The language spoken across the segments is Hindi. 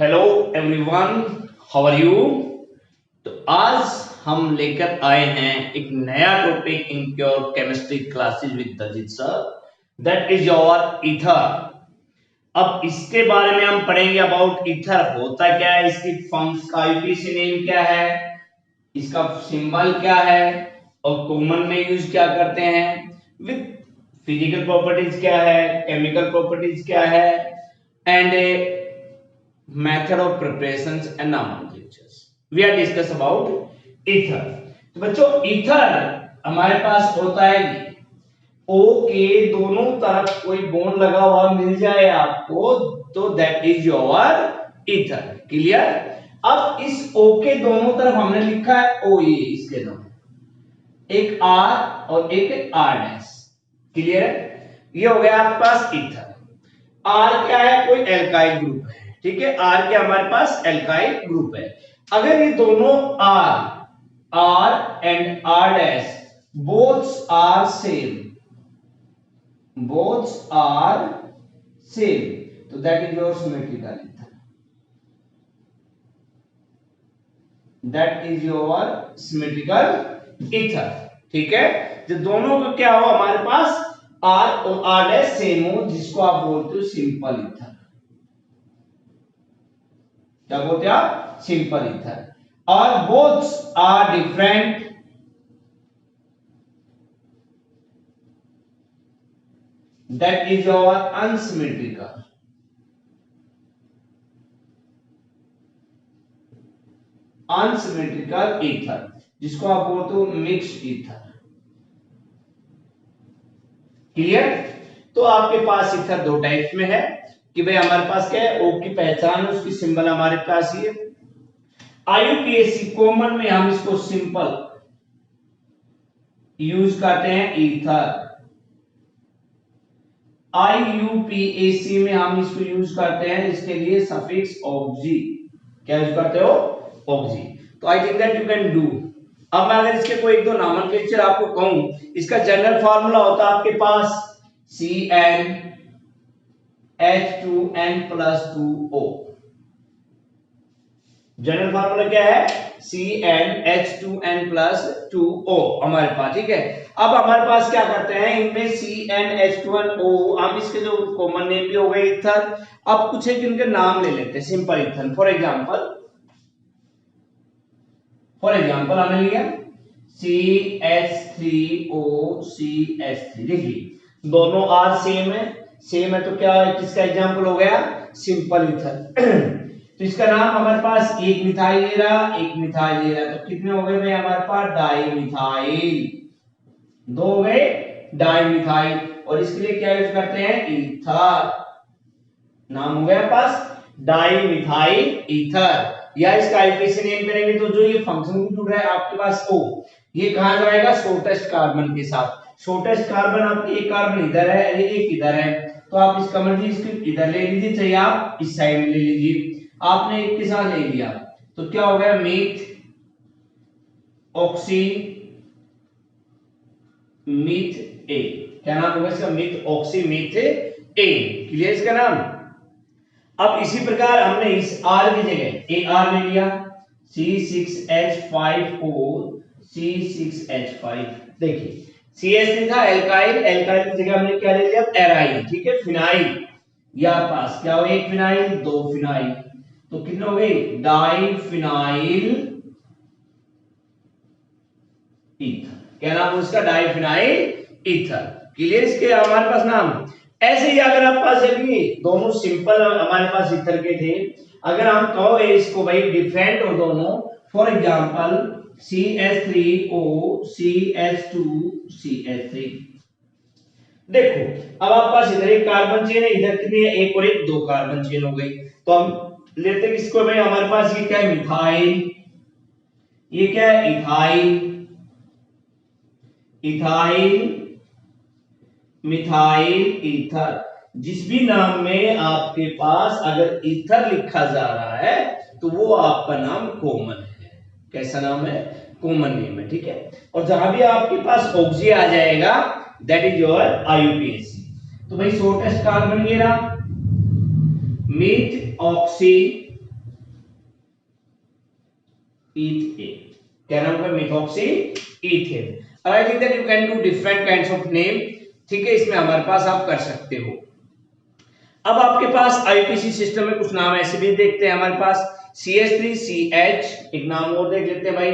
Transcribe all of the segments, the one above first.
Hello everyone, how are you. तो आज हम लेकर आए हैं एक नया topic in your chemistry classes with Daljeet sir, that is your ether. अब इसके बारे में हम पढ़ेंगे अबाउट ईथर होता क्या है, इसकी फॉर्म्स का आईयूपीएसी नेम क्या है, इसका सिंबल क्या है और कॉमन में यूज क्या करते हैं, विद फिजिकल प्रॉपर्टीज क्या है, केमिकल प्रॉपर्टीज क्या है, and method of preparations and nomenclatures. We are discuss about ether. तो बच्चों ether हमारे पास होता है O के दोनों तरफ कोई बॉन्ड लगा हुआ मिल जाए आपको तो that is your ether. Clear. अब इस O के दोनों तरफ हमने लिखा है OE, इसके दोनों एक R और एक R डैश। क्लियर है, ये हो गया आपके पास ether। R क्या है, कोई एल्काइल ग्रुप है, ठीक है। R के हमारे पास एल्काइल ग्रुप है। अगर ये दोनों R and R dash both are same, तो that is your symmetrical ether, that is your symmetrical ether. ठीक है, जो दोनों का क्या हो हमारे पास R और R डैश सेम हो, जिसको आप बोलते हो सिंपल ईथर। क्या बोलते हैं आप, सिंपल ईथर। और both are different, that is your unsymmetrical. Unsymmetrical ether, जिसको आप बोलते हो मिक्स्ड ईथर। क्लियर। तो आपके पास ईथर दो टाइप में है कि भाई हमारे पास क्या है, O की पहचान है, उसकी सिंबल हमारे पास ही है। आईयूपीएसी कॉमन में हम इसको सिंपल यूज करते हैं ईथर। आईयूपीएसी में हम इसको यूज करते हैं, इसके लिए सफिक्स ऑक्सी। क्या यूज करते हो, ऑक्सी। तो I think that you can do. अब मैं अगर इसके कोई एक दो नॉमेनक्लेचर आपको कहूं, इसका जनरल फार्मूला होता है आपके पास CnH2n + 2O। जनरल फार्मूला क्या है, CnH2n + 2O हमारे पास। ठीक है, अब हमारे पास क्या करते हैं, इनमें CnH2nO, हम इसके जो कॉमन नेम भी हो गए ईथर। अब कुछ एक इनके नाम ले लेते हैं सिंपल ईथर। फॉर एग्जांपल हमने लिया CH3O CH3, देखिए दोनों R सेम है तो क्या है, किसका एग्जांपल हो गया, सिंपल ईथर। तो इसका नाम हमारे पास एक मिथाइल ले रहा, तो कितने हो गए भाई हमारे पास, डाइमिथाइल। दो हो गए डाइमिथाइल, और इसके लिए क्या यूज करते हैं, ईथर। नाम हो गया पास डाइमिथाइल ईथर। या इसका आईयूपीएसी नेम करेंगे तो जो ये फंक्शन जुड़ रहा है आपके पास O, ये कहां जाएगा, शॉर्टेस्ट कार्बन के साथ। शॉर्टेस्ट कार्बन आपकी एक कार्बन इधर है, ये एक इधर है, तो आप इसका मर्जी इसको इधर ले लीजिए, चाहे आप इस साइड में ले लीजिए। आपने एक के साथ ले लिया तो क्या हो गया, मीथ ऑक्सी मीथ ए। क्या नाम होगा इसका, मीथ ऑक्सी मीथ ए। क्लियर इसका नाम। अब इसी प्रकार हमने इस R की जगह एक R ले लिया, C6H5O C6H5। देखिए CH था एल्काइल की जगह हमने क्या ले लिया, एराइल। ठीक है, फिनाइल। या पास क्या हो, एक फिनाइल दो फिनाइल, तो कितने हो गए, डाइफिनाइल ईथर। क्या नाम उसका, डाइफिनाइल ईथर। क्लियर इसके हमारे पास नाम। ऐसे ही अगर आप पास अभी दोनों सिंपल हमारे पास ईथर के थे, अगर हम कहो इसको भाई डिफरेंट हो दोनों, for example CH3O CH2 CH3। देखो अब आपके पास इधर एक कार्बन चेन है, इधर कितनी है, एक और एक, दो कार्बन चेन हो गई। तो हम लेते हैं किसको भाई, हमारे पास ये क्या है, मिथाइल। ये क्या है, इथाइल मिथाइल ईथर। जिस भी नाम में आपके पास अगर ईथर लिखा जा रहा है तो वो आपका नाम कॉमन है। कैसा नाम है, कॉमन नेम है। ठीक है, और जहां भी आपके पास ऑक्सी आ जाएगा दैट इज योर आईयूपीएसी। तो भाई शॉर्टेस्ट कार्बन ये रहा, मीथ ऑक्सी इथेन, क्या नाम है? Methoxy ethane. I think that you can do different kinds of name, ठीक है, इसमें हमारे पास आप कर सकते हो। अब आपके पास आईपीसी सिस्टम में कुछ नाम ऐसे भी देखते हैं हमारे पास, CH3CH, एक नाम और देख लेते हैं भाई,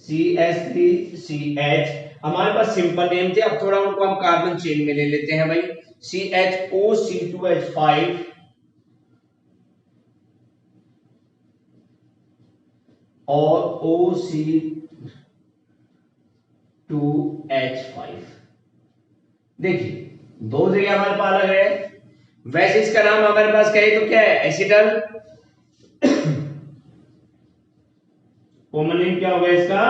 CH3CH, हमारे पास सिंपल नेम थे, अब थोड़ा उनको हम कार्बन चेन में ले लेते हैं भाई, CHO, C2H5 और OC2H5। देखिए दो जगह हमारे पास अलग है, वैसे इसका नाम हमारे पास कहे तो क्या है? एसिटल। कॉमन नेम क्या होगा इसका?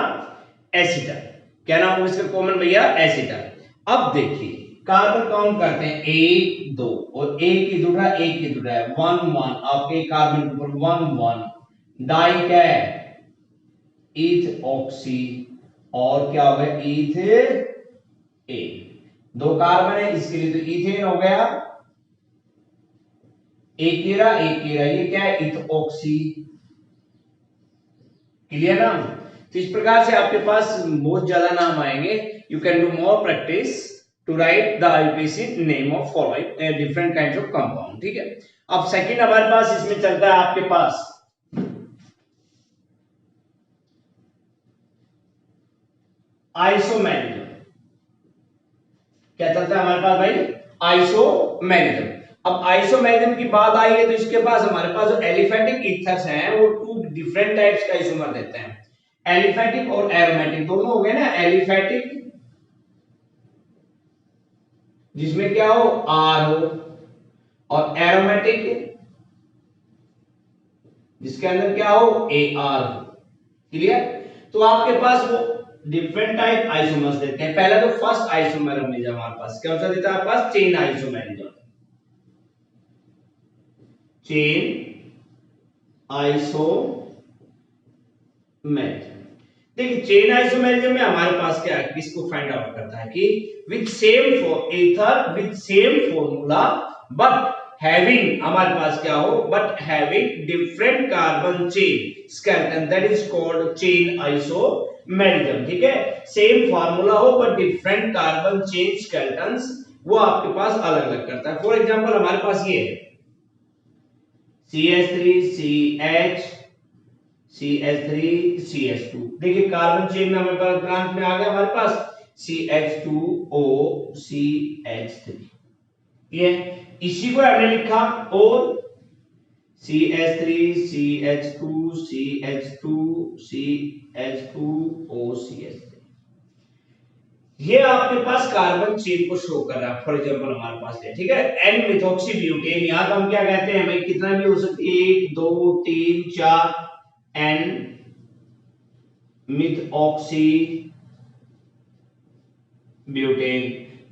एसिटल। क्या नाम होगा इसका कॉमन भैया? एसिटल। अब देखिए कार्बन काउंट करते हैं, 1 2 और एक ही जुड़ रहा है, एक ही जुड़ रहा है, 1 1 आपके कार्बन के ऊपर 1 1, डाई क्या है? ईथ ऑक्सी, और क्या हो गया? ईथ ए, दो कार्बन है इसके लिए तो इथेन हो गया, एक कीरा एक कीरा, ये क्या है? इथऑक्सी। क्लियर ना? तो इस प्रकार से आपके पास बहुत ज्यादा नाम आएंगे। You can do more practice to write the IPC name of following different kinds of compound, ठीक है। अब सेकंड हमारे पास इसमें चलता है आपके पास आइसोमेरिज्म। क्या चलता है हमारे पास भाई? आइसोमेरिज्म। अब आइसोमेरिज्म की बात आई है तो इसके पास हमारे पास जो एलिफेटिक ईथर्स हैं वो टू डिफरेंट टाइप्स का आइसोमर देते हैं, एलिफेटिक और एरोमेटिक, दोनों हो गए ना। एलिफेटिक जिसमें क्या हो? आर हो, और एरोमेटिक जिसके अंदर क्या हो? A R. क्लियर? तो आपके पास वो डिफरेंट टाइप आइसोमर्स देते हैं। पहला तो फर्स्ट आइसोमर हमारे पास क्या होता देता है? आपके पास चेन आइसोमेरिज्म, चेन आइसोमेरिज्म। देखिए चेन आइसोमेरिज्म में हमारे पास क्या है, किसको फाइंड आउट करता है कि with same for ether with same formula but having, हमारे पास क्या हो? But having different carbon chain skeleton, that is called chain isomerism, ठीक है। सेम फार्मूला हो but different carbon chain skeletons, वो आपके पास अलग अलग करता है। फॉर एग्जांपल हमारे पास ये है CH3CH CH3 CH2, देखिए कार्बन चेन में हमारे पास ब्रांच में आ गया हमारे पास CH2O CH3, ये इसी को हमने लिखा, और CH3 CH2 CH2 CH2O CH3, ये आपके पास कार्बन चेन को शो कर रहा है। फॉर एग्जांपल हमारे पास है, ठीक है, एन मिथॉक्सी ब्यूटेन, यहां तो हम क्या कहते हैं भाई, कितना भी हो सकती है, 1 2 3 4 एन मिथऑक्सी ब्यूटेन,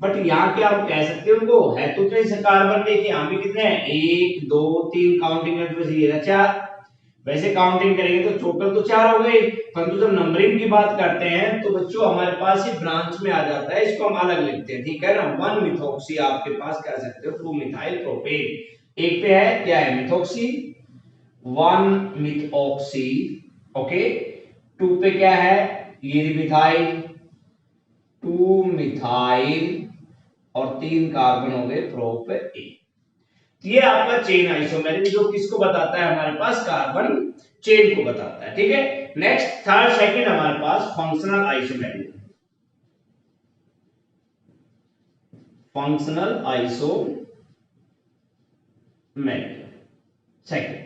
बट यहां क्या हम कह सकते हैं उनको, है तो इसे कार्बन, देखिए यहां भी कितने हैं, 1 2 3 काउंटिंग में तो ये रहा 4, वैसे काउंटिंग करेंगे तो टोटल तो 4 हो गए, परंतु जब नंबरिंग की बात करते हैं तो बच्चों हमारे पास ये ब्रांच में आ जाता है, इसको हम अलग लिखते हैं, ठीक है ना। 1 मिथॉक्सी आपके पास कह सकते हो 2 मिथाइल प्रोपेन, एक पे है क्या है? मिथॉक्सी, 1 मिथॉक्सी, ओके, 2 पे क्या है? ये मिथाइल, 2 मिथाइल, और 3 कार्बन हो गए प्रोपेन। ये आपका चेन आइसोमेरिज्म जो किसको बताता है? हमारे पास कार्बन चेन को बताता है, ठीक है। नेक्स्ट थर्ड सेकंड हमारे पास functional isomerism, functional isomerism second.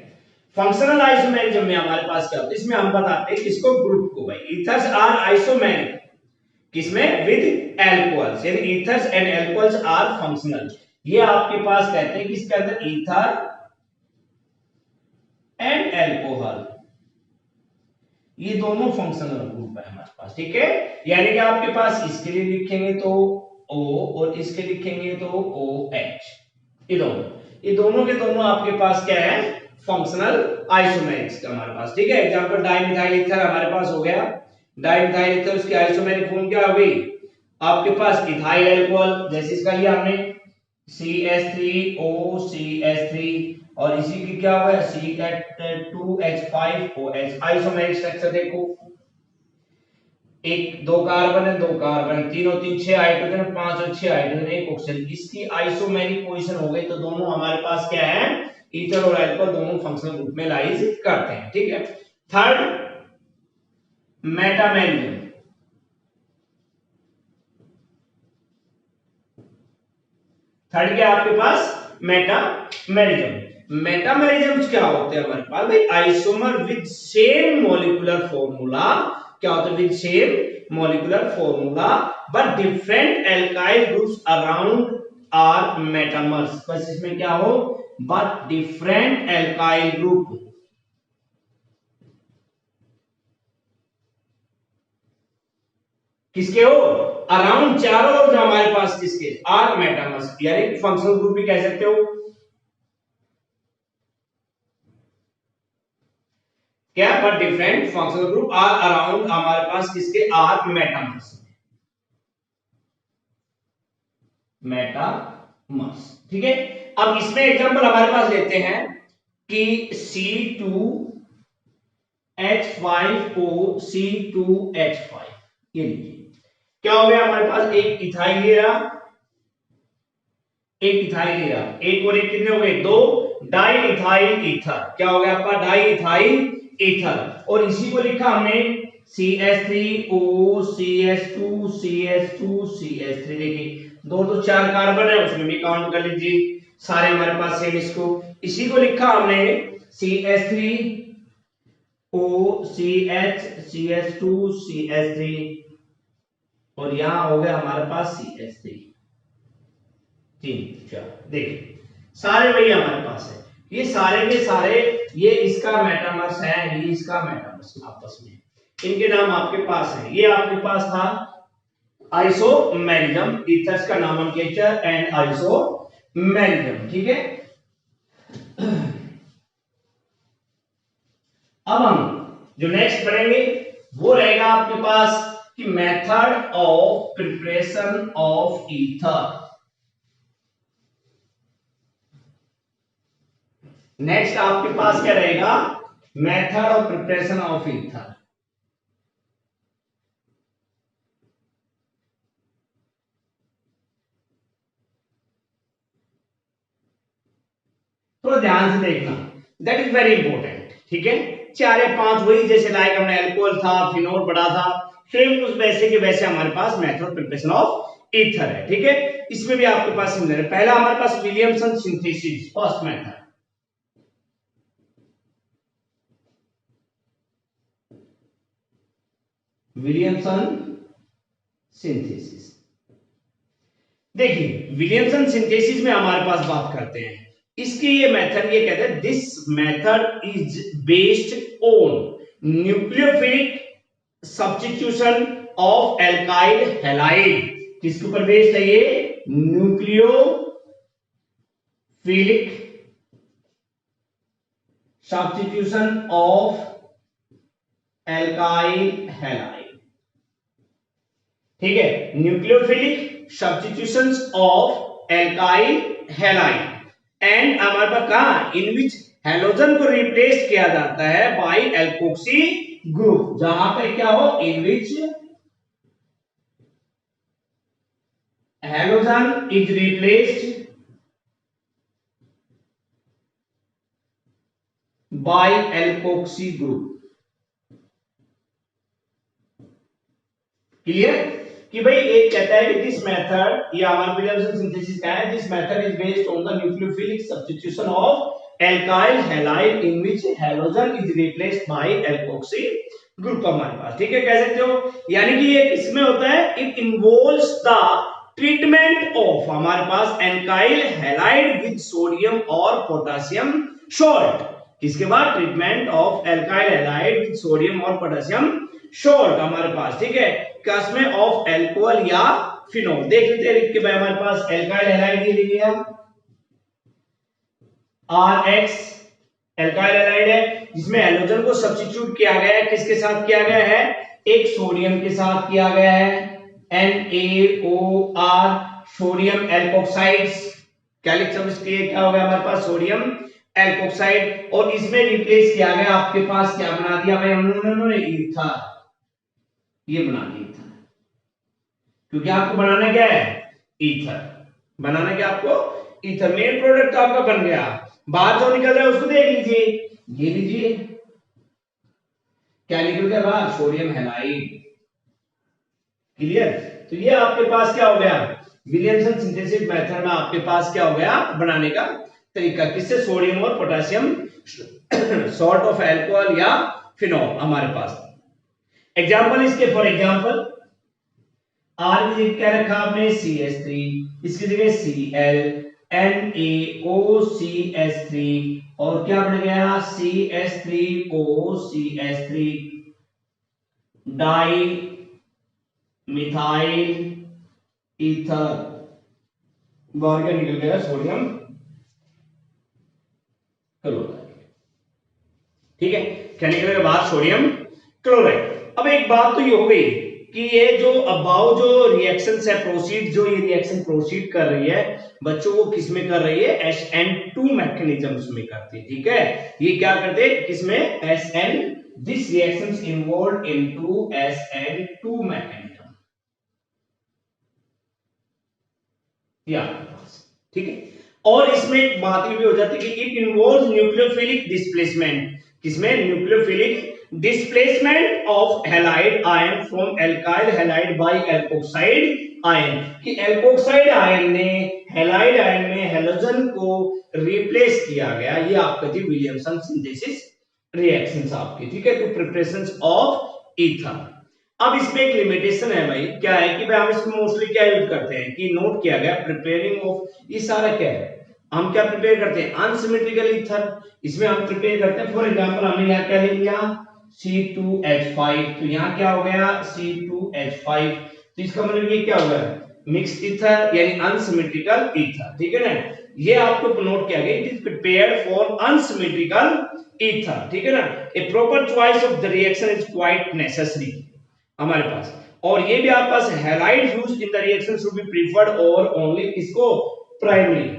Functional isomerism में हमारे पास क्या होता है? इसमें हम बताते हैं किसको? ग्रुप को भाई, ईथर्स आर आइसोमेरिक, किसमें? विद एल्कोहल्स, यानी ethers and alcohols are functional. ये आपके पास कहते हैं कि इसके अंदर ईथर एंड एल्कोहल, ये दोनों फंक्शनल ग्रुप है हमारे पास, ठीक है। यानी कि आपके पास इसके लिए लिखेंगे तो O और इसके लिखेंगे तो OH, ये दोनों के दोनों आपके पास क्या है? फंक्शनल आइसोमेरिक्स का हमारे पास, ठीक है। एग्जांपल डाइमिथाइल ईथर हमारे पास हो गया, डाइमिथाइल ईथर, उसकी आइसोमेरिक फॉर्म क्या हो गई? आपके पास इथाइल अल्कोहल, जैसे इसका लिया हमने CH3O CH3, और इसी की क्या हुआ C2H5OH आइसोमेरिक स्ट्रक्चर देखो, एक दो कार्बन है, दो कार्बन, तीन और तीन छह हाइड्रोजन, पांच और छह हाइड्रोजन, एक ऑक्सीजन, इसकी आइसोमेरिक पोजीशन हो गई, तो दोनों हमारे पास क्या है, ईथर और अल्कोहल दोनों फंक्शनल ग्रुप में लाइज करते हैं। ठीक है। थर्ड मेटामेरिज्म, थर्ड क्या आपके पास मेटामेरिज्म। मेटामेरिज्म क्या होते हैं हमारे पास भाई, isomer with same molecular formula, क्या होता है, with same molecular formula but different alkyl groups around are metamers. बस इसमें क्या हो, बट डिफरेंट एल्काइल ग्रुप, किसके हो, अराउंड चारों ओर जो हमारे पास किसके आर मेटामर्स, यानी फंक्शनल ग्रुप भी कह सकते हो। क्या, but different functional group are around हमारे पास किसके आर मेटामर्स, मेटामर्स। ठीक है। अब इसमें एग्जांपल हमारे पास लेते हैं कि C2H5O C2H5, ये लीजिए क्या हो गया हमारे पास, एक इथाइल ले रहा, एक इथाइल ले रहा, एक और एक कितने हो गए, दो डाई इथाइल ईथर, क्या हो गया आपका डाई इथाइल ईथर, और इसी को लिखा हमने CH3O CH2 CH2 CH3। देखिए दो तो चार कार्बन है, उसमें भी काउंट कर लीजिए सारे हमारे पास सेम, इसको इसी को लिखा हमने CH3O CH CH2 CH3, और यहां हो गया हमारे पास CH3, तीन चार। देखिए सारे वही हमारे पास है, ये सारे के सारे, ये इसका मेटामर्स है, ये इसका मेटामर्स, आपस में इनके नाम आपके पास है। ये आपके पास था आइसोमेरिज्म, ईथर्स का नोमेनक्लेचर एंड आइसोमेरिज्म। ठीक है। अब हम जो नेक्स्ट पढ़ेंगे वो रहेगा आपके पास कि method of preparation of ether. Next आपके पास क्या रहेगा, method of preparation of ether. थोड़ा ध्यान से देखना, दैट इज वेरी इंपॉर्टेंट। ठीक है। चार या पांच वही, जैसे लाइक हमने अल्कोहल था, फिनोल पढ़ा था, सेम उस वैसे के वैसे हमारे पास method of preparation of ether है। ठीक है। इसमें भी आपके पास सिमिलर है। पहला हमारे पास Williamson synthesis, first method, Williamson synthesis. देखिए विलियमसन सिंथेसिस में हमारे पास बात करते हैं, इसकी ये मेथड, ये कहते हैं this method is based on nucleophilic substitution of alkyl halide. किसके ऊपर बेस्ड है ये, nucleophilic substitution of alkyl halide. ठीक है, nucleophilic substitutions of alkyl halide and हमारे पास कहा, इन विच हेलोजन को रिप्लेस किया जाता है बाय एल्कोक्सी ग्रुप, जहां पे क्या हो, in which halogen is replaced by alkoxy group. Clear कि भाई एक कहता है कि दिस मेथड, ये हमारा विलियमसन सिंथेसिस का है, this method is based on the nucleophilic substitution of alkyl halide in which halogen is replaced by alkoxy group हमारे पास। ठीक है, कह सकते हो, यानी कि ये किसमें होता है, it involves the treatment of हमारे पास एल्काइल हैलाइड विद सोडियम और पोटेशियम सॉल्ट। किसके बाद, treatment of alkyl halide with sodium और पोटेशियम सॉल्ट हमारे पास। ठीक है, कसमें ऑफ एल्कोहल या फिनोल। देख लेते हैं लिख के भाई, हमारे पास एल्काइल हैलाइड ये लिया RX, एल्काइल हैलाइड है जिसमें हैलोजन को सब्स्टिट्यूट किया गया है, किसके साथ किया गया है, एक सोडियम के साथ किया गया है, NaOR, सोडियम एल्कोक्साइड्स। क्या लिख सकते हैं, क्या हो गया हमारे पास, सोडियम एल्कोक्साइड, और इसमें रिप्लेस किया गया आपके पास, क्या बना दिया भाई उन्होंने, ईथर, ये बना दिया ईथर, क्योंकि आपको बनाना क्या है, ईथर, बनाना क्या आपको, ईथर। मेन प्रोडक्ट तो आपका बन गया, बाहर जो निकल रहा है उसको देख लीजिए, ये लीजिए क्या निकल गया बाहर, सोडियम हैलाइड, क्लियर। तो ये आपके पास क्या हो गया, विलियमसन सिंथेसिस मेथड में आपके पास क्या हो गया बनाने का तरीका, किससे, सोडियम और पोटेशियम सॉल्ट ऑफ अल्कोहल या फिनॉल हमारे पास। एग्जांपल इसके, फॉर एग्जांपल आर की क्या रखा आपने, CH3, इसकी जगह Cl, NaOCH3, और क्या बन गया, CH3OCH3, डाई मिथाइल ईथर, बाहर क्या निकल गया, सोडियम क्लोराइड, ठीक है, क्या निकल गया बाहर, सोडियम क्लोराइड। अब एक बात तो ये हो गई कि ये जो अबाउ जो रिएक्शंस है प्रोसीड, जो ये रिएक्शन प्रोसीड कर रही है बच्चों, वो किसमें कर रही है, SN2 मैकेनिज्म्स में करती है, ठीक है। ये क्या करते हैं किसमें, SN, this reactions involved into SN2 mechanism, या ठीक है। और इसमें एक बात ये भी हो जाती है कि इट इन्वॉल्व्स न्यूक्लियोफिलिक डिस्प्लेसमेंट, किसमें, nucleophilic displacement of halide ion from alkyl halide by alkoxide ion, कि एल्कोक्साइड आयन ने हैलाइड आयन में हैलोजन को रिप्लेस किया गया, ये आपका थी विलियमसन सिंथेसिस रिएक्शंस आपकी, ठीक है, टू प्रिपरेशंस ऑफ ईथर। अब इसमें एक लिमिटेशन है भाई, क्या है कि भाई हम इसमें मोस्टली क्या यूज करते हैं कि नोट किया गया प्रिपेयरिंग ऑफ, ये सारा क्या है, हम क्या प्रिपेयर करते हैं, अनसिमेट्रिकल ईथर, इसमें हम प्रिपेयर करते हैं। फॉर एग्जांपल हमने यहां क्या ले लिया, C2H5, तो यहां क्या हो गया, C2H5, तो इसका मतलब ये क्या हो गया, मिक्स्ड ईथर यानी अनसिमेट्रिकल ईथर, ठीक है ना, ये आपको नोट किया गया, it is prepared for unsymmetrical ether, ठीक है ना। A proper choice of the reaction is quite necessary हमारे पास, और ये भी आपके पास halide used in the reaction should be preferred और ओनली किसको, प्राइमरी,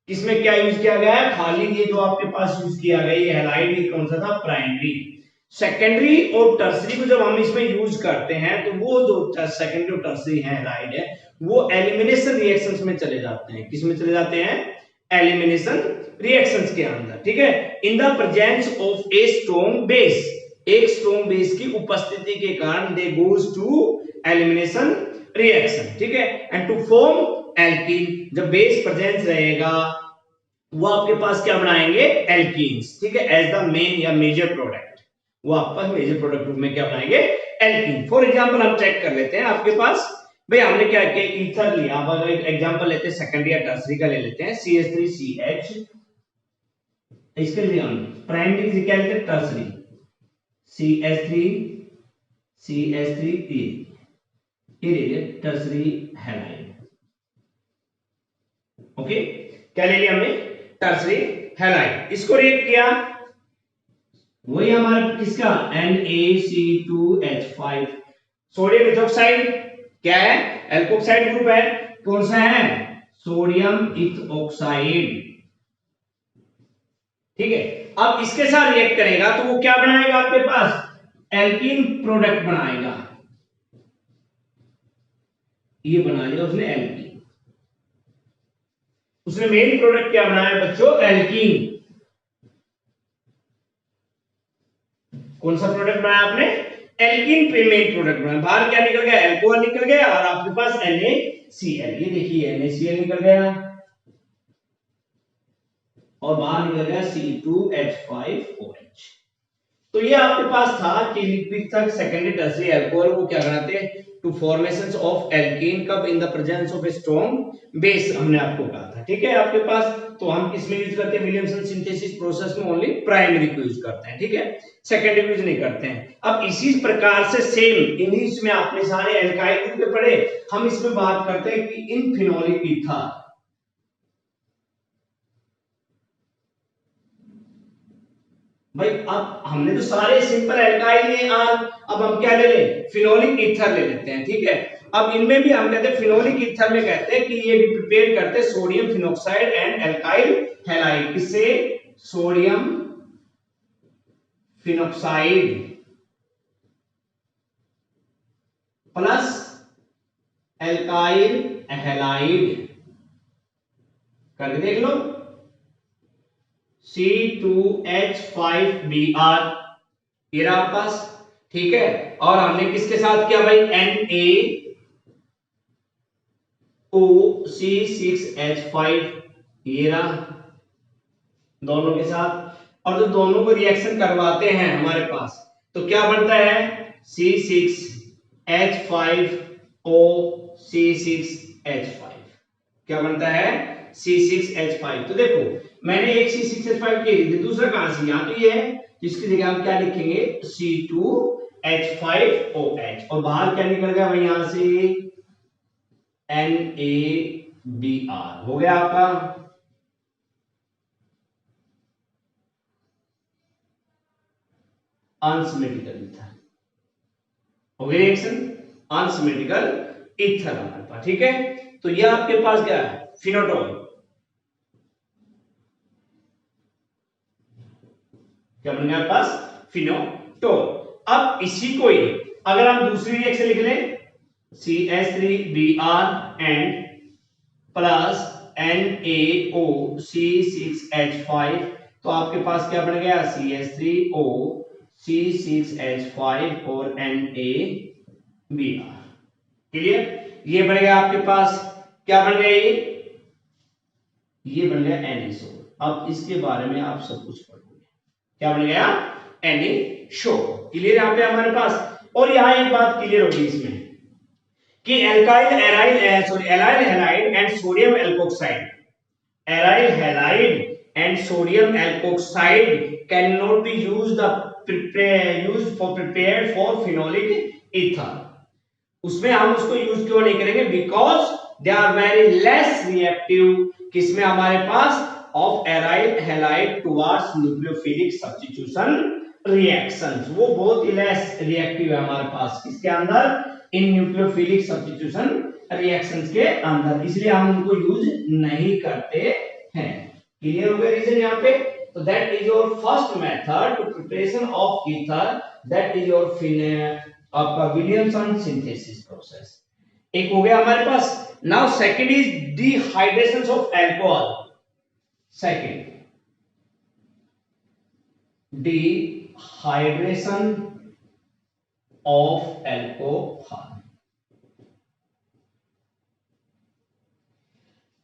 किसमें क्या यूज किया गया है, खाली ये जो आपके पास यूज किया गया ये हैलाइड, ये कौन सा था, प्राइमरी। सेकेंडरी और टर्सरी को जब हम इसमें यूज करते हैं तो वो जो सेकेंडरी और टर्सरी है हैलाइड है, वो एलिमिनेशन रिएक्शंस में चले जाते हैं, किसमें चले जाते हैं, एलिमिनेशन रिएक्शंस के अंदर, ठीक है, इन the presence of a strong base, एक स्ट्रॉन्ग बेस की उपस्थिति के कारण दे गोज टू एलिमिनेशन रिएक्शन, ठीक है, एंड टू फॉर्म एल्कीन, जब बेस प्रेजेंस रहेगा वो आपके पास क्या बनाएंगे, एल्कीन्स, ठीक है, एज द मेन या मेजर प्रोडक्ट, वो आपका मेजर प्रोडक्ट रूप में क्या बनाएंगे, एल्कीन। फॉर एग्जांपल हम चेक कर लेते हैं आपके पास, भाई हमने क्या किया, ईथर लिया, अब एक एग्जांपल लेते हैं सेकेंडरी या टर्सरी का ले लेते हैं, CH3CH, इसके लिए हम प्राइमरी से क्या लेते हैं, टर्सरी, CH3 ये टर्सरी हैलाइड, ओके, क्या ले लिया हमने, टर्सरी हैलाइड, इसको रिएक्ट किया, वही हमारा किसका, NaC2H5, सोडियम इथोक्साइड क्या है, एल्कोक्साइड ग्रुप है, कौन सा है, सोडियम इथोक्साइड, ठीक है। अब इसके साथ रिएक्ट करेगा तो वो क्या बनाएगा आपके पास, एल्कीन प्रोडक्ट बनाएगा, ये बना लिया उसने एल्कीन, उसने मेन प्रोडक्ट क्या बनाया बच्चों, एल्कीन, कौन सा प्रोडक्ट बनाया आपने, एल्कीन पे मेन प्रोडक्ट बनाया, बाहर क्या निकल गया, एल्कोहल निकल गया, और आपके पास NaCl, ये देखिए NaCl निकल गया, और बाहर निकल गया C2H5OH। तो ये आपके पास था कि लिक्विड तक सेकेंडरी टर्सरी अल्कोहल को क्या बनाते हैं, टू फॉर्मेशंस ऑफ एल्कीन, कब, इन the presence of a strong base, हमने आपको कहा था, ठीक है आपके पास। तो हम किसमें यूज करते हैं, विलियमसन सिंथेसिस प्रोसेस में ओनली प्राइमरी को यूज करते हैं, ठीक है, सेकेंडरी यूज नहीं करते हैं। अब इसी प्रकार से सेम इंग्लिश में आपने सारे एल्काइल ग्रुप पे पढ़े, हम इसमें बात करते हैं कि इन फिनोलिक ईथर, भाई अब हमने तो सारे सिंपल एल्काइल लिए, अब हम क्या ले लें, फिनोलिक ईथर ले लेते हैं, ठीक है। अब इनमें भी हम कहते हैं फिनोलिक ईथर में कहते हैं कि ये भी प्रिपेयर करते हैं sodium phenoxide and alkyl halide, किससे, sodium phenoxide plus alkyl halide करके देख लो, C2H5Br ये रहा आपके पास, ठीक है। और हमने किसके साथ किया भाई, NaOC6H5 ये रहा दोनों के साथ। और जो दोनों को रिएक्शन करवाते हैं हमारे पास तो क्या बनता है, C6H5O C6H5 क्या बनता है, C6H5। तो देखो मैंने एक C6H5 की ली थी, दूसरा कहां से, यहां तो ये है, जिसकी जगह हम क्या लिखेंगे, C2H5OH और बाहर क्या निकल गया भाई यहां से, NaBr हो गया आपका। अनसिमेट्रिकल ईथर हो गया रिएक्शन, अनसिमेट्रिकल ईथर हमारे पास, ठीक है। तो ये आपके पास क्या है, फिनोटोन, क्या बन गया आपके पास, फिनोटोन। अब इसी को ही अगर हम दूसरी रिएक्शन लिख लें, CH3Br एंड प्लस NaOC6H5 तो आपके पास क्या बन गया, CH3O C6H5 और NaBr, क्लियर। ये बन गया आपके पास, क्या बन गया ये बन गया NaSO। अब इसके बारे में आप सब कुछ पढ़ोगे, क्या बन गया, NaSO, क्लियर यहां पे हमारे पास। और यहां एक बात क्लियर होगी इसमें कि alkyl halide and sodium alkoxide, aryl halide and sodium alkoxide can not be used for prepared for phenolic ether. उसमें हम उसको यूज क्यों नहीं करेंगे, because they are very less reactive, किसमें हमारे पास, of aryl halide towards nucleophilic substitution reactions, वो बहुत ही लेस रिएक्टिव है हमारे पास, किसके अंदर, इन न्यूक्लियोफिलिक सब्स्टिट्यूशन रिएक्शंस के अंदर, इसलिए हम उनको यूज नहीं करते हैं। क्लियर हो गया रीजन यहाँ पे। तो that is your first method to preparation of ether, that is your आपका विलियमसन सिंथेसिस प्रोसेस। एक हो गया हमारे पास। Now second is dehydration of alcohol, second dehydration of alcohol.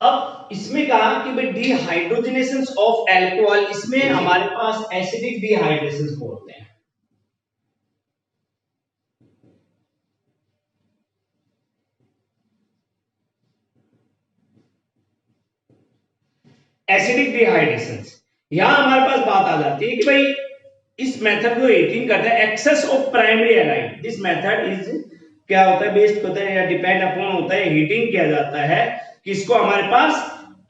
अब इसमें कहा कि भाई डिहाइड्रोजनेशन ऑफ अल्कोहल, इसमें हमारे पास एसिडिक डिहाइड्रेशन होते हैं। एसिडिक डिहाइड्रेशन, यहां हमारे पास बात आ जाती है कि भाई इस मेथड को हीटिंग करता है excess of primary halide, this method is क्या होता है, बेस्ड होता है या डिपेंड अपॉन होता है, हीटिंग किया जाता है किसको, हमारे पास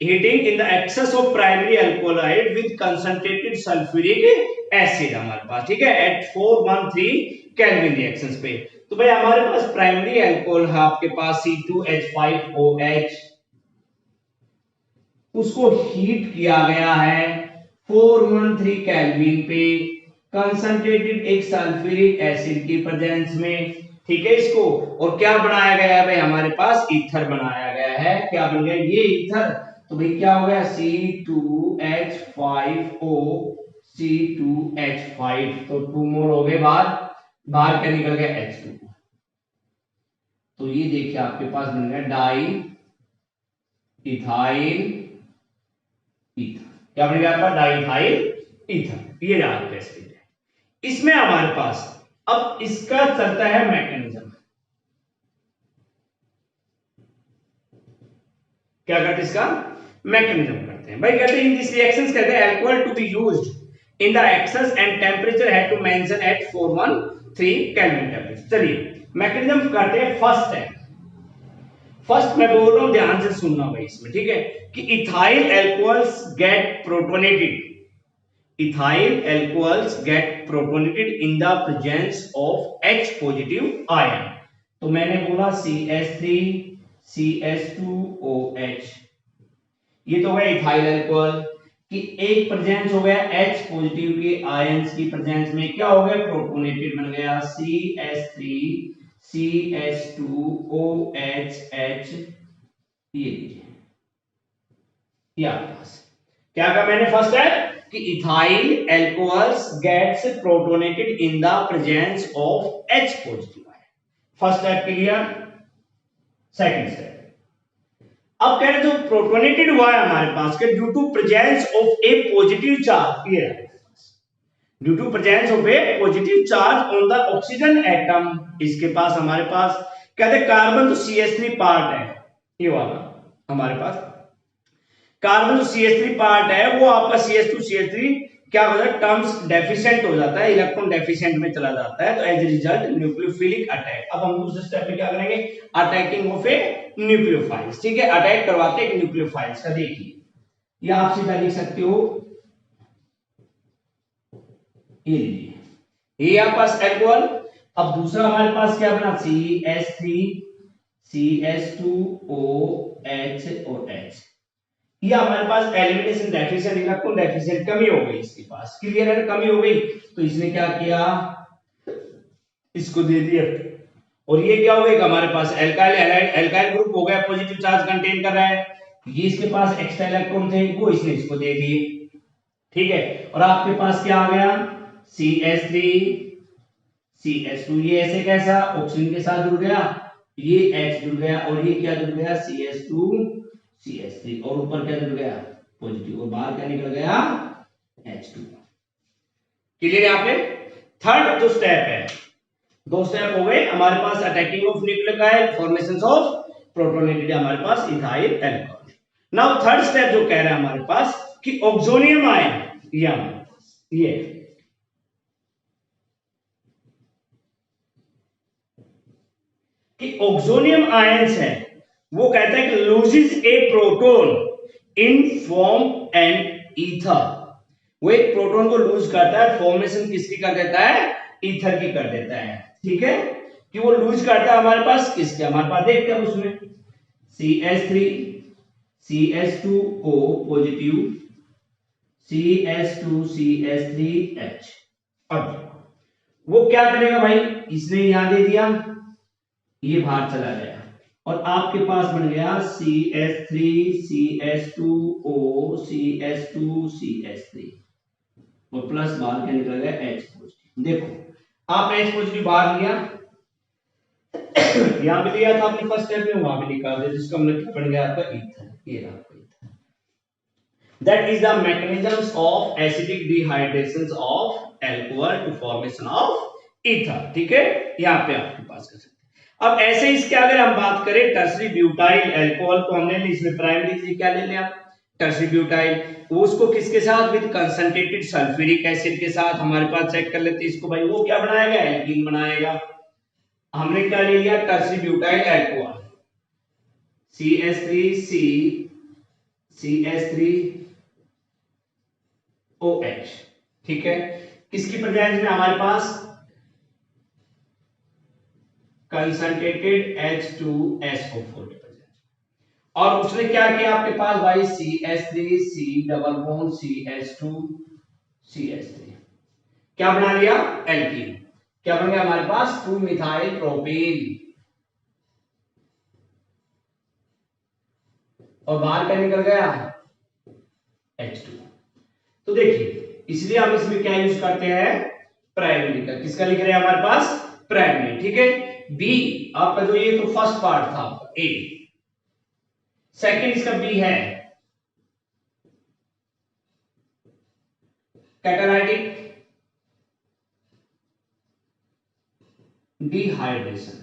heating in the excess of primary alcoholide with concentrated sulphuric acid हमारे पास, ठीक है, एट 413 केल्विन रिएक्शंस पे। तो भाई हमारे पास प्राइमरी अल्कोहल है आपके पास C2H5OH, उसको हीट किया गया है 413 केल्विन पे, कंसंट्रेटेड एक सल्फ्यूरिक एसिड की प्रेजेंस में, ठीक है इसको, और क्या बनाया गया है भाई हमारे पास, ईथर बनाया गया है। क्या बन गया ये ईथर, तो भाई क्या हो गया, C2H5O C2H5, तो 2 मोर हो गए बाहर, बाहर क्या निकल गया H2। तो ये देखिए आपके पास बन गया डाई इथाइल ईथर, क्या बन गया आपका, डाई इथाइल ईथर, ये रहा एसिड है। इसमें हमारे पास अब इसका चलता है मैकेनिज्म, क्या करते हैं इसका मैकेनिज्म करते हैं भाई, कहते हैं इन दिस रिएक्शंस, कहते हैं alcohol to be used in the excess and temperature had to mention at 413 kelvin temperature. चलिए मैकेनिज्म करते हैं, फर्स्ट है, फर्स्ट मैं बोल रहा हूं ध्यान से सुनना भाई इसमें, ठीक है, कि ethyl alcohols get protonated, ethyl alcohols get protonated in the presence of H positive ion। तो मैंने बोला CH3 CH2OH, ये तो है इथाइल अल्कोहल, कि एक प्रेजेंस हो गया H पॉजिटिव के आयंस की प्रेजेंस में क्या हो गया, प्रोटोनेटेड बन गया CH3 CH2OH H। ये लीजिए, ये आपके पास क्या कहा मैंने फर्स्ट है कि ethyl alcohols gets protonated in the presence of H positive ion. First step clear. Second step, अब कह रहे जो प्रोटोनेटेड हुआ है हमारे पास के due to presence of a positive charge, ये due to presence of a positive charge on the oxygen atom, इसके पास हमारे पास कहते हैं कार्बन तो CH3 पार्ट है, ये वाला हमारे पास कार्बन जो CH3 पार्ट है वो आपका CH2 CH3 क्या हो जाता है, टर्म्स डेफिशिएंट हो जाता है, इलेक्ट्रॉन डेफिशिएंट में चला जाता है, तो as a result nucleophilic attack. अब हम दूसरे स्टेप में क्या करेंगे, अटैकिंग ऑफ ए न्यूक्लियोफाइल्स, ठीक है, अटैक करवाते हैं न्यूक्लियोफाइल्स का। देखिए ये आप सीधा लिख सकते हो, ये लीजिए, ये आपके पास अल्कोहल। अब दूसरा हमारे पास क्या बना, CH3 CH2OH और H, ये हमारे पास एलिमिनेशन डेफिशिएंट, इलेक्ट्रॉन डेफिशिएंट कमी हो गई इसके पास, क्लियर है, कमी हो गई, तो इसने क्या किया, इसको दे दिया, और ये क्या हो गया हमारे पास एल्काइल हैलाइड, एल्काइल ग्रुप हो गया, पॉजिटिव चार्ज कंटेन कर रहा है, ये इसके पास एक्स्ट्रा इलेक्ट्रॉन थे वो इसने इसको दे दिए, ठीक है, और आपके पास क्या आ गया CH3 CH2, ये ऐसे कैसा ऑक्सीजन के साथ जुड़ गया, ये H जुड़ गया, और ये क्या जुड़ गया CH2 CH3, और ऊपर क्या जुड़ गया पॉजिटिव, और बाहर क्या निकल गया H2। क्लियर है यहाँ पे। थर्ड जो स्टेप है, दो स्टेप हो गए हमारे पास, attacking of nucleophile, formation of protonated हमारे पास ethyl alcohol. Now third step जो कह रहा है हमारे पास कि ऑक्सोनियम आयन, ये हमारे पास ये कि ऑक्सोनियम आयंस है, वो कहता है कि loses A proton in form and ether, वो एक प्रोटोन को लूज करता है, फॉर्मेशन किसकी कर देता है, ईथर की कर देता है, ठीक है, कि वो लूज करता है हमारे पास किसके, हमारे पास देखते हैं उसमें CH3 CH2O positive CH2 CH3H। अब वो क्या करेगा भाई, इसने यहां दे दिया, ये बाहर चला गया, और आपके पास बन गया CH3 CH2O CH2 CH3, और प्लस बाहर क्या निकल गया H पॉजिटिव। देखो आप H पॉजिटिव बाहर लिया, यहां भी लिया था आपने फर्स्ट स्टेप में, वहां भी निकाल दिया, जिसका मतलब बन गया आपका ईथर, ये रहा आपका ether. That is the mechanisms of acidic dehydration of alcohol to formation of ether, ठीक है, यहां पे आपके पास कर सकते हैं। अब ऐसे इसके अगर हम बात करें टर्सरी ब्यूटाइल अल्कोहल को हमने ली, इसमें प्राइमरी क्या ले लिया टर्सरी ब्यूटाइल, उसको किसके साथ, विद कंसंट्रेटेड सल्फ्यूरिक एसिड के साथ हमारे पास चेक कर लेते हैं इसको भाई, वो क्या बनाएगा, एल्कीन बनाएगा। हमने क्या ले लिया, tertiary butyl alcohol CH3C CH3OH, ठीक है, किसकी प्रेजेंस में हमारे पास कंसंट्रेटेड H2SO4 की प्रेजेंस, और उसने क्या किया आपके पास भाई CH3C double bond CH2 CH3, क्या बना लिया एल्कीन, क्या बन गया हमारे पास 2 मिथाइल प्रोपेन, और बाहर क्या निकल गया H2। तो देखिए इसलिए हम इसमें क्या यूज करते हैं, प्राइमरी का, किसका लिख रहे हैं हमारे पास प्राइमरी, ठीक है। बी आपका जो ये तो फर्स्ट पार्ट था आपका ए, सेकंड इसका बी है कैटालाइटिक डिहाइड्रेशन।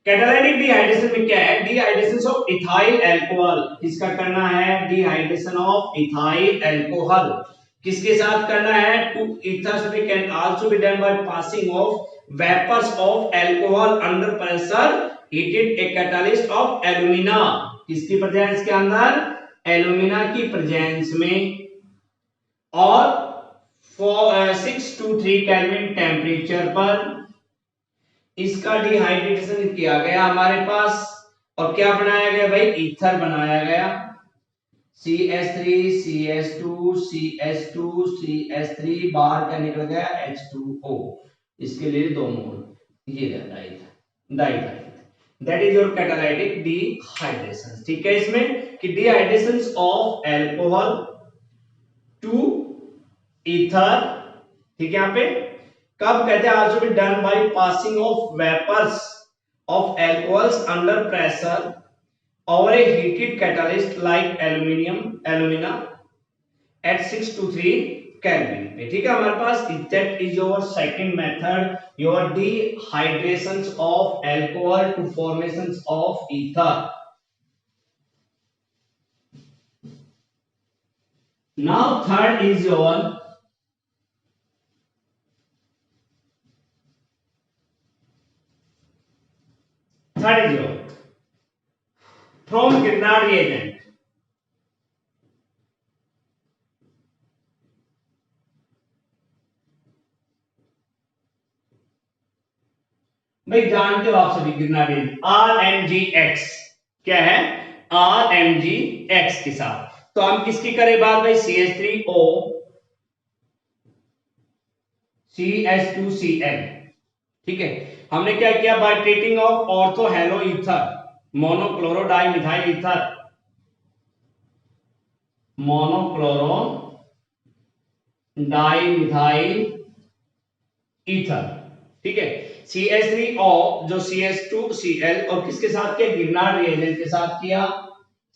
कैटालाइटिक डिहाइड्रेशन में क्या है, डिहाइड्रेशन ऑफ इथाइल अल्कोहल, किसका करना है, डिहाइड्रेशन ऑफ इथाइल अल्कोहल, किसके साथ करना है, टू ईथर्स में can also be done by passing of vapours of alcohol under pressure heated a catalyst of alumina, किसकी प्रेजेंस के अंदर, एल्यूमिना की प्रेजेंस में, और 6 to 3 केल्विन टेम्परेचर पर इसका डिहाइड्रेशन किया गया हमारे पास, और क्या बनाया गया भाई, ईथर बनाया गया, CH3 CH2 CH2 CH3 बाहर क्या निकल गया H2O, इसके लिए 2 मोल ये रहता है diethyl. That is your catalytic dehydration. ठीक है, इसमें कि dehydration of alcohol to ether. ठीक है, यहाँ पे कब कहते हैं also be done by passing of vapours of alcohols under pressure और a heated catalyst like alumina at 623 kelvin पे। ठीक है, हमारे पास that is your second method, your dehydration of alcohol to formation of ether. Now third is your from Grignard reagent। भाई जानते हो आप सभी Grignard reagent RMGX क्या है, RMGX के साथ। तो हम किसकी करें बात भाई, CH3O CH2Cl। ठीक है, हमने क्या किया, by treating of ortho hello ether monochloro dimethyl ether, monochloro dimethyl ether. ठीक है, CH3O जो CH2Cl और किसके साथ किया, गिरनार्ड रिएजेंट के साथ किया,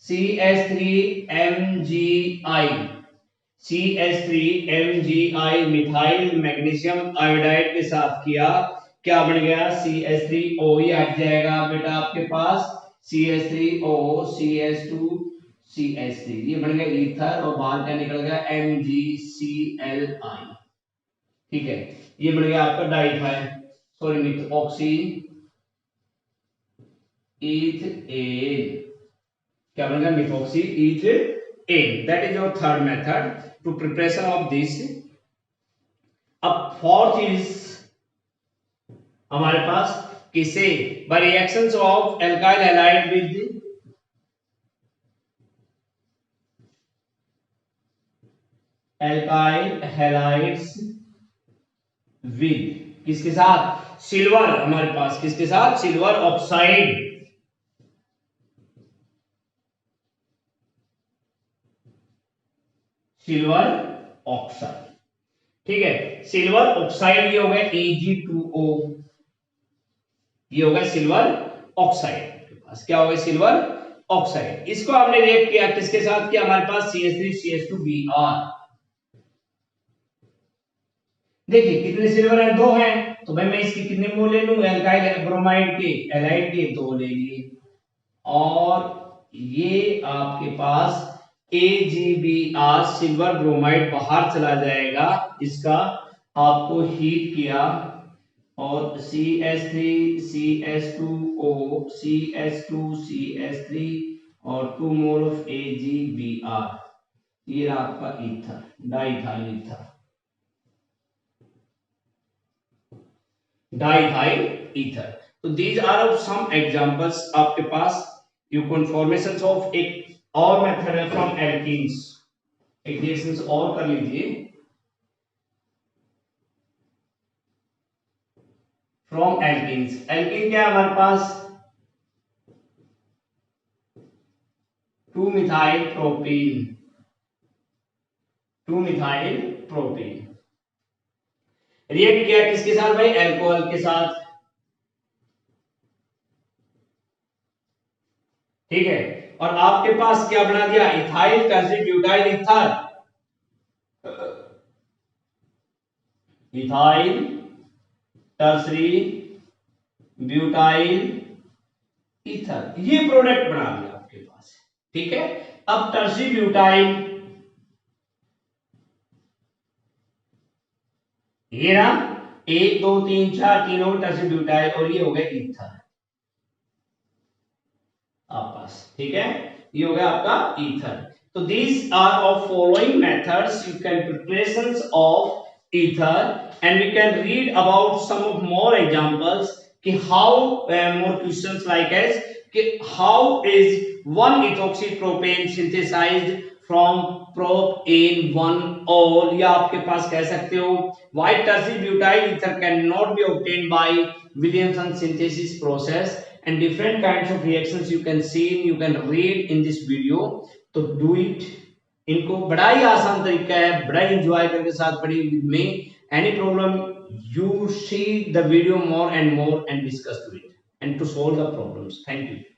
CH3MgI CH3MgI methyl magnesium iodide के साथ किया, क्या बन गया CH3O ही हट जाएगा बेटा आपके पास, CH3O CH2 CH3 ये बन गया ईथर और बाहर क्या निकल गया MgClI। ठीक है, ये बन गया आपका डाइथाइल सॉरी मिथऑक्सी ईथेन, क्या बन गया methoxy ethane. That is your third method to preparation of this. अब फोर्थ इज हमारे पास किसे, by reactions of alkyl halide with alkyl halides with किसके साथ, सिल्वर, हमारे पास किसके साथ, सिल्वर ऑक्साइड। सिल्वर ऑक्साइड, ठीक है, सिल्वर ऑक्साइड ये हो गया Ag2O, ये हो गया सिल्वर ऑक्साइड के पास, क्या हो गया सिल्वर ऑक्साइड। इसको हमने रिएक्ट किया किसके साथ किया, हमारे पास CH3 CH2Br। देखिए कितने सिल्वर है, 2 हैं, तो भाई मैं इसकी कितने मोल ले लूंगा, एल्काइल ब्रोमाइड के एलाइड के 2 ले लिए, और ये आपके पास AgBr सिल्वर ब्रोमाइड बाहर चला जाएगा, इसका आपको हीट किया और CH3 CH2O CH2 CH3 और 2 मोल ऑफ AgBr, ये रहा आपका ether, diethyl ether, diethyl ether. तो दीज आर सम एग्जांपल्स आपके पास। यू कन्फॉर्मेशंस ऑफ एक और मेथड है फ्रॉम एल्कीन्स, एक रिएक्शंस और कर लीजिए फ्रॉम एल्कीन्स। एल्कीन क्या है हमारे पास, 2 methyl propene, 2 methyl propene react किया किसके साथ भाई, अल्कोहल के साथ। ठीक है, और आपके पास क्या बना दिया, ethyl tert butyl ether, ethyl tertiary butyl ether, ये प्रोडक्ट बना दिया आपके पास। ठीक है, अब टर्सी ब्यूटाइल ये रहा 1 2 3 4 तीनों टर्सी ब्यूटाइल और ये हो गया ईथर आप पास। ठीक है, ये हो गया आपका ईथर। तो these are of following methods you can preparations of ether and we can read about some of more examples कि how more questions like as कि how is one ethoxy propane synthesized from propane one, और या आपके पास कह सकते हो why tert butyl ether can not be obtained by Williamson synthesis process, and different kinds of reactions you can see, you can read in this video. तो do it, इनको बड़ा ही आसान तरीका है, बड़ा ही एंजॉय करके साथ पढ़िए with me. Any problem you see the video more and more and discuss to it and to solve the problems. Thank you.